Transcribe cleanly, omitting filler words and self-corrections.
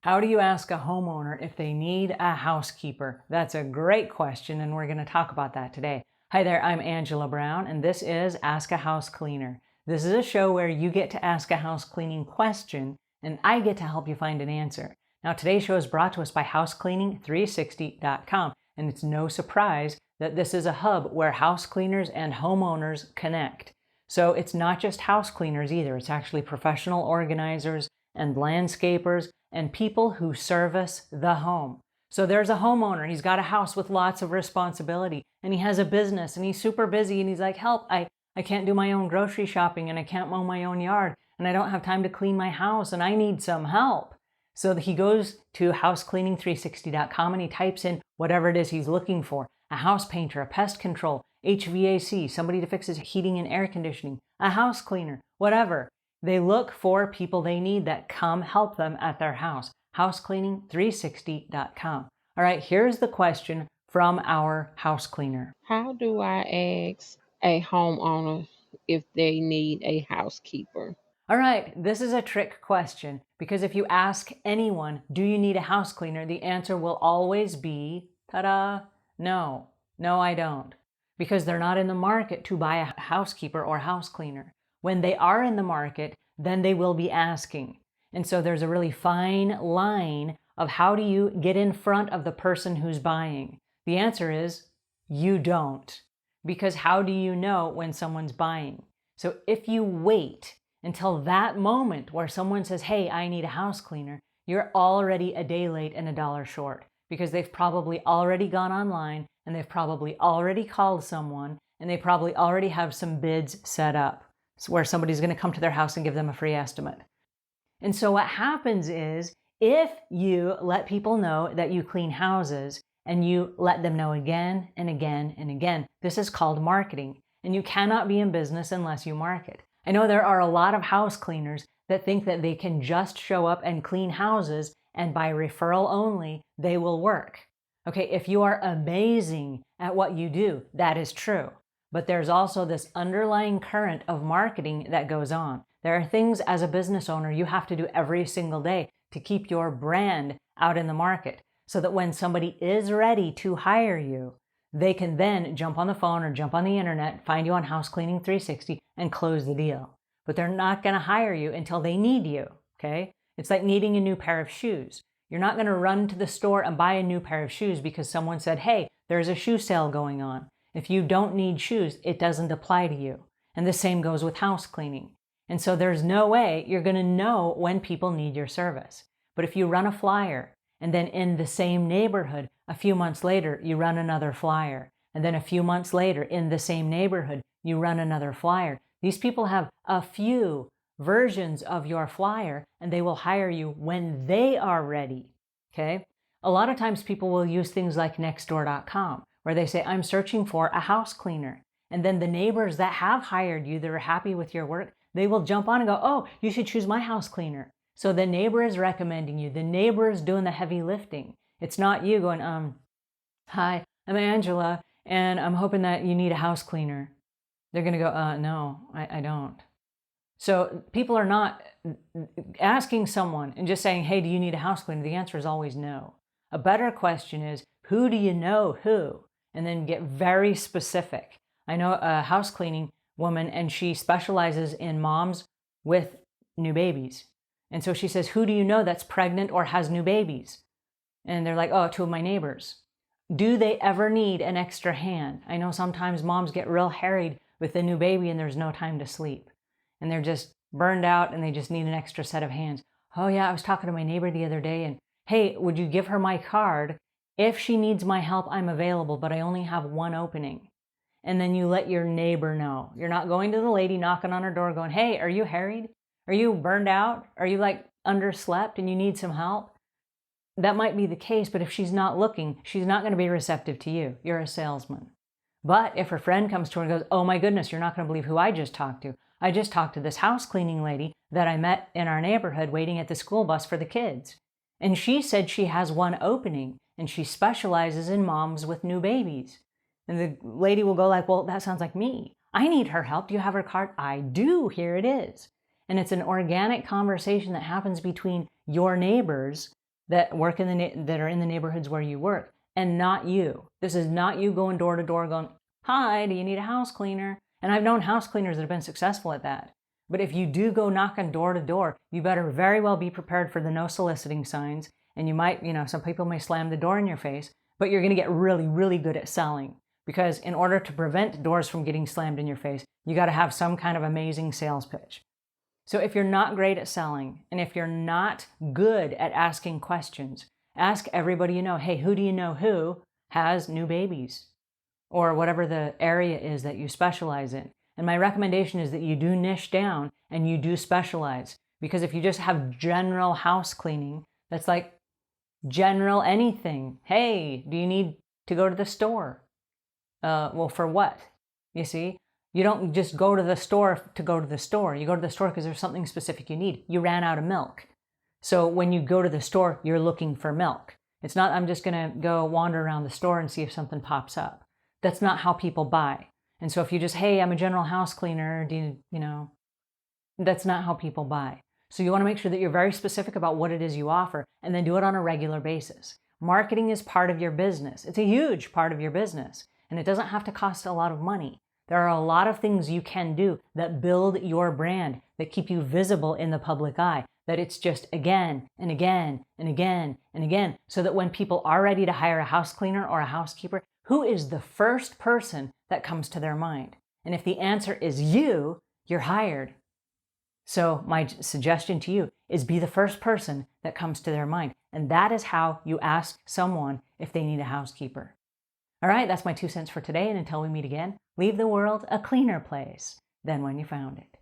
How do you ask a homeowner if they need a housekeeper? That's a great question, and we're going to talk about that today. Hi there, I'm Angela Brown, and this is Ask a House Cleaner. This is a show where you get to ask a house cleaning question, and I get to help you find an answer. Now, today's show is brought to us by housecleaning360.com, and it's no surprise that this is a hub where house cleaners and homeowners connect. So it's not just house cleaners either. It's actually professional organizers and landscapers and people who service the home. So there's a homeowner, he's got a house with lots of responsibility, and he has a business, and he's super busy, and he's like, help, I can't do my own grocery shopping, and I can't mow my own yard, and I don't have time to clean my house, and I need some help. So he goes to housecleaning360.com and he types in whatever it is he's looking for: a house painter, a pest control, HVAC, somebody to fix his heating and air conditioning, a house cleaner, whatever. They look for people they need that come help them at their house. housecleaning360.com. All right, here's the question from our house cleaner. How do I ask a homeowner if they need a housekeeper? All right, this is a trick question because if you ask anyone, do you need a house cleaner? The answer will always be, ta-da, no, I don't. Because they're not in the market to buy a housekeeper or house cleaner. When they are in the market, then they will be asking. And so there's a really fine line of how do you get in front of the person who's buying? The answer is you don't. Because how do you know when someone's buying? So if you wait until that moment where someone says, hey, I need a house cleaner, you're already a day late and $1 short because they've probably already gone online and they've probably already called someone and they probably already have some bids set up where somebody's going to come to their house and give them a free estimate. And so what happens is if you let people know that you clean houses and you let them know again and again and again, this is called marketing. And you cannot be in business unless you market. I know there are a lot of house cleaners that think that they can just show up and clean houses and by referral only, they will work. Okay, if you are amazing at what you do, that is true. But there's also this underlying current of marketing that goes on. There are things as a business owner you have to do every single day to keep your brand out in the market so that when somebody is ready to hire you, they can then jump on the phone or jump on the internet, find you on House Cleaning 360 and close the deal. But they're not going to hire you until they need you, okay? It's like needing a new pair of shoes. You're not going to run to the store and buy a new pair of shoes because someone said, hey, there's a shoe sale going on. If you don't need shoes, it doesn't apply to you. And the same goes with house cleaning. And so there's no way you're going to know when people need your service. But if you run a flyer and then in the same neighborhood, a few months later, you run another flyer. And then a few months later, in the same neighborhood, you run another flyer. These people have a few versions of your flyer and they will hire you when they are ready. Okay? A lot of times people will use things like Nextdoor.com where they say, I'm searching for a house cleaner. And then the neighbors that have hired you, that are happy with your work, they will jump on and go, oh, you should choose my house cleaner. So the neighbor is recommending you. The neighbor is doing the heavy lifting. It's not you going, hi, I'm Angela, and I'm hoping that you need a house cleaner. They're going to go, no, I don't. So people are not asking someone and just saying, hey, do you need a house cleaner? The answer is always no. A better question is, who do you know who? And then get very specific. I know a house cleaning woman and she specializes in moms with new babies. And so she says, who do you know that's pregnant or has new babies? And they're like, oh, 2 of my neighbors. Do they ever need an extra hand? I know sometimes moms get real harried with the new baby and there's no time to sleep. And they're just burned out and they just need an extra set of hands. Oh yeah, I was talking to my neighbor the other day and, hey, would you give her my card? If she needs my help, I'm available, but I only have one opening. And then you let your neighbor know. You're not going to the lady knocking on her door going, hey, are you harried? Are you burned out? Are you like underslept and you need some help? That might be the case, but if she's not looking, she's not going to be receptive to you. You're a salesman. But if her friend comes to her and goes, oh my goodness, you're not going to believe who I just talked to. I just talked to this house cleaning lady that I met in our neighborhood waiting at the school bus for the kids. And she said she has one opening and she specializes in moms with new babies. And the lady will go like, well, that sounds like me. I need her help. Do you have her card? I do. Here it is. And it's an organic conversation that happens between your neighbors that work that are in the neighborhoods where you work, and not you. This is not you going door to door going, "Hi, do you need a house cleaner?" And I've known house cleaners that have been successful at that. But if you do go knocking door to door, you better very well be prepared for the no soliciting signs. And you might, some people may slam the door in your face, but you're going to get really, really good at selling. Because in order to prevent doors from getting slammed in your face, you got to have some kind of amazing sales pitch. So if you're not great at selling, and if you're not good at asking questions, ask everybody you know, hey, who do you know who has new babies? Or whatever the area is that you specialize in. And my recommendation is that you do niche down and you do specialize. Because if you just have general house cleaning, that's like general anything. Hey, do you need to go to the store? Well, for what? You see? You don't just go to the store to go to the store. You go to the store because there's something specific you need. You ran out of milk. So when you go to the store, you're looking for milk. It's not, I'm just going to go wander around the store and see if something pops up. That's not how people buy. And so if you just, hey, I'm a general house cleaner, that's not how people buy. So you want to make sure that you're very specific about what it is you offer and then do it on a regular basis. Marketing is part of your business. It's a huge part of your business, and it doesn't have to cost a lot of money. There are a lot of things you can do that build your brand, that keep you visible in the public eye, that it's just again and again and again and again, so that when people are ready to hire a house cleaner or a housekeeper, who is the first person that comes to their mind? And if the answer is you, you're hired. So my suggestion to you is be the first person that comes to their mind. And that is how you ask someone if they need a housekeeper. All right, that's my 2 cents for today. And until we meet again, leave the world a cleaner place than when you found it.